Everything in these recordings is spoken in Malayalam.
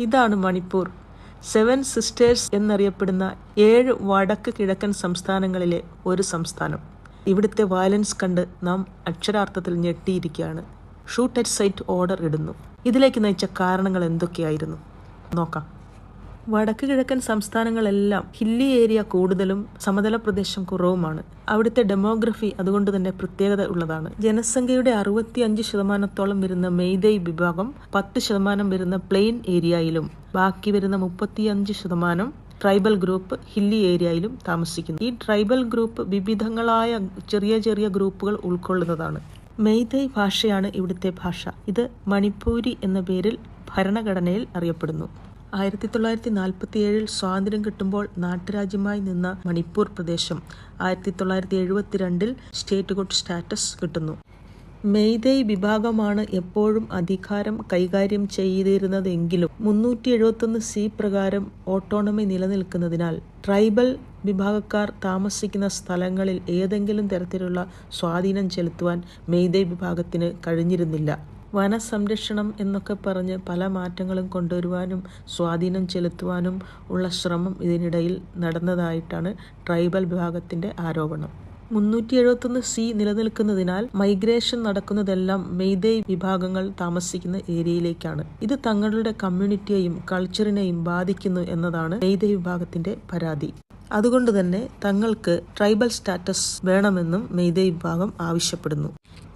ഇതാണ് മണിപ്പൂർ. 7 സിസ്റ്റേഴ്സ് എന്നറിയപ്പെടുന്ന 7 വടക്ക് കിഴക്കൻ സംസ്ഥാനങ്ങളിലെ ഒരു സംസ്ഥാനം. ഇവിടുത്തെ വയലൻസ് കണ്ട് നാം അക്ഷരാർത്ഥത്തിൽ ഞെട്ടിയിരിക്കുകയാണ്. ഷൂട്ട് അറ്റ് സൈറ്റ് ഓർഡർ ഇടുന്നു. ഇതിലേക്ക് നയിച്ച കാരണങ്ങൾ എന്തൊക്കെയായിരുന്നു നോക്കാം. വടക്ക് കിഴക്കൻ സംസ്ഥാനങ്ങളെല്ലാം ഹില്ലി ഏരിയ കൂടുതലും സമതല പ്രദേശം കുറവുമാണ്. അവിടുത്തെ ഡെമോഗ്രഫി അതുകൊണ്ട് തന്നെ പ്രത്യേകത ഉള്ളതാണ്. ജനസംഖ്യയുടെ 65% വരുന്ന മെയ്തൈ വിഭാഗം, 10% വരുന്ന പ്ലെയിൻ ഏരിയയിലും ബാക്കി വരുന്ന 35% ട്രൈബൽ ഗ്രൂപ്പ് ഹില്ലി ഏരിയയിലും താമസിക്കുന്നു. ഈ ട്രൈബൽ ഗ്രൂപ്പ് വിവിധങ്ങളായ ചെറിയ ചെറിയ ഗ്രൂപ്പുകൾ ഉൾക്കൊള്ളുന്നതാണ്. മെയ്തൈ ഭാഷയാണ് ഇവിടുത്തെ ഭാഷ. ഇത് മണിപ്പൂരി എന്ന പേരിൽ ഭരണഘടനയിൽ അറിയപ്പെടുന്നു. 1947 സ്വാതന്ത്ര്യം കിട്ടുമ്പോൾ നാട്ടുരാജ്യമായി നിന്ന മണിപ്പൂർ പ്രദേശം 1972 സ്റ്റേറ്റ്ഹുഡ് സ്റ്റാറ്റസ് കിട്ടുന്നു. മെയ്തൈ വിഭാഗമാണ് എപ്പോഴും അധികാരം കൈകാര്യം ചെയ്തിരുന്നതെങ്കിലും 371C പ്രകാരം ഓട്ടോണമി നിലനിൽക്കുന്നതിനാൽ ട്രൈബൽ വിഭാഗക്കാർ താമസിക്കുന്ന സ്ഥലങ്ങളിൽ ഏതെങ്കിലും തരത്തിലുള്ള സ്വാധീനം ചെലുത്തുവാൻ മെയ്തൈ വിഭാഗത്തിന് കഴിഞ്ഞിരുന്നില്ല. വനസംരക്ഷണം എന്നൊക്കെ പറഞ്ഞ് പല മാറ്റങ്ങളും കൊണ്ടുവരുവാനും സ്വാധീനം ചെലുത്തുവാനും ഉള്ള ശ്രമം ഇതിനിടയിൽ നടന്നതായിട്ടാണ് ട്രൈബൽ വിഭാഗത്തിൻ്റെ ആരോപണം. 371C നിലനിൽക്കുന്നതിനാൽ മൈഗ്രേഷൻ നടക്കുന്നതെല്ലാം മെയ്തൈ വിഭാഗങ്ങൾ താമസിക്കുന്ന ഏരിയയിലേക്കാണ്. ഇത് തങ്ങളുടെ കമ്മ്യൂണിറ്റിയെയും കൾച്ചറിനെയും ബാധിക്കുന്നു എന്നതാണ് മെയ്തൈ വിഭാഗത്തിന്റെ പരാതി. അതുകൊണ്ട് തന്നെ തങ്ങൾക്ക് ട്രൈബൽ സ്റ്റാറ്റസ് വേണമെന്നും മെയ്തൈ വിഭാഗം ആവശ്യപ്പെടുന്നു.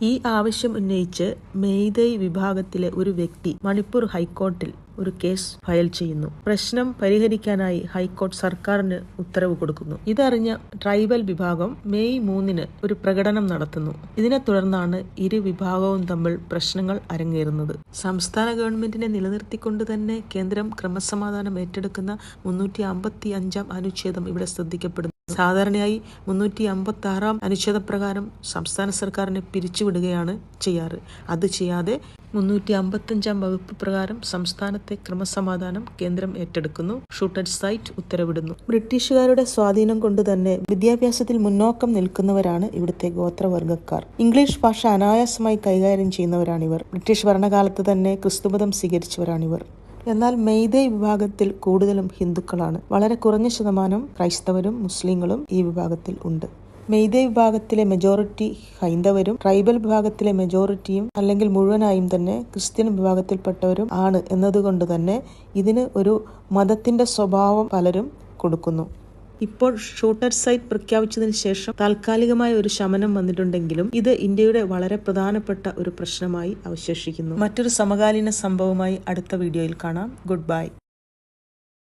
ഈ ആവശ്യം ഉന്നയിച്ച് മെയ്തൈ വിഭാഗത്തിലെ ഒരു വ്യക്തി മണിപ്പൂർ ഹൈക്കോർട്ടിൽ ഒരു കേസ് ഫയൽ ചെയ്യുന്നു. പ്രശ്നം പരിഹരിക്കാനായി ഹൈക്കോടതി സർക്കാരിന് ഉത്തരവ് കൊടുക്കുന്നു. ഇതറിഞ്ഞ ട്രൈബൽ വിഭാഗം മെയ് 3 ഒരു പ്രകടനം നടത്തുന്നു. ഇതിനെ തുടർന്നാണ് ഇരു വിഭാഗവും തമ്മിൽ പ്രശ്നങ്ങൾ അരങ്ങേറുന്നത്. സംസ്ഥാന ഗവൺമെന്റിനെ നിലനിർത്തിക്കൊണ്ട് തന്നെ കേന്ദ്രം ക്രമസമാധാനം ഏറ്റെടുക്കുന്ന 355 അനുച്ഛേദം ഇവിടെ ശ്രദ്ധിക്കപ്പെടുന്നു. സാധാരണയായി 356 അനുച്ഛേദപ്രകാരം സംസ്ഥാന സർക്കാരിനെ പിരിച്ചുവിടുകയാണ് ചെയ്യാറ്. അത് ചെയ്യാതെ 355 വകുപ്പ് പ്രകാരം സംസ്ഥാനത്തെ ക്രമസമാധാനം കേന്ദ്രം ഏറ്റെടുക്കുന്നു. ഷൂട്ട് അറ്റ് സൈറ്റ് ഉത്തരവിടുന്നു. ബ്രിട്ടീഷുകാരുടെ സ്വാധീനം കൊണ്ട് തന്നെ വിദ്യാഭ്യാസത്തിൽ മുന്നോക്കം നിൽക്കുന്നവരാണ് ഇവിടുത്തെ ഗോത്രവർഗ്ഗക്കാർ. ഇംഗ്ലീഷ് ഭാഷ അനായാസമായി കൈകാര്യം ചെയ്യുന്നവരാണിവർ. ബ്രിട്ടീഷ് ഭരണകാലത്ത് തന്നെ ക്രിസ്തുമതം സ്വീകരിച്ചവരാണിവർ. എന്നാൽ മെയ്തൈ വിഭാഗത്തിൽ കൂടുതലും ഹിന്ദുക്കളാണ്. വളരെ കുറഞ്ഞ ശതമാനം ക്രൈസ്തവരും മുസ്ലിങ്ങളും ഈ വിഭാഗത്തിൽ ഉണ്ട്. മെയ്തൈ വിഭാഗത്തിലെ മെജോറിറ്റി ഹൈന്ദവരും ട്രൈബൽ വിഭാഗത്തിലെ മെജോറിറ്റിയും അല്ലെങ്കിൽ മുഴുവനായും തന്നെ ക്രിസ്ത്യൻ വിഭാഗത്തിൽപ്പെട്ടവരും ആണ് എന്നതുകൊണ്ട് തന്നെ ഇതിന് ഒരു മതത്തിന്റെ സ്വഭാവം പലരും കൊടുക്കുന്നു. ഇപ്പോൾ ഷൂട്ട് അറ്റ് സൈറ്റ് പ്രഖ്യാപിച്ചതിന് ശേഷം താൽക്കാലികമായ ഒരു ശമനം വന്നിട്ടുണ്ടെങ്കിലും ഇത് ഇന്ത്യയുടെ വളരെ പ്രധാനപ്പെട്ട ഒരു പ്രശ്നമായി അവശേഷിക്കുന്നു. മറ്റൊരു സമകാലീന സംഭവമായി അടുത്ത വീഡിയോയിൽ കാണാം. Good bye.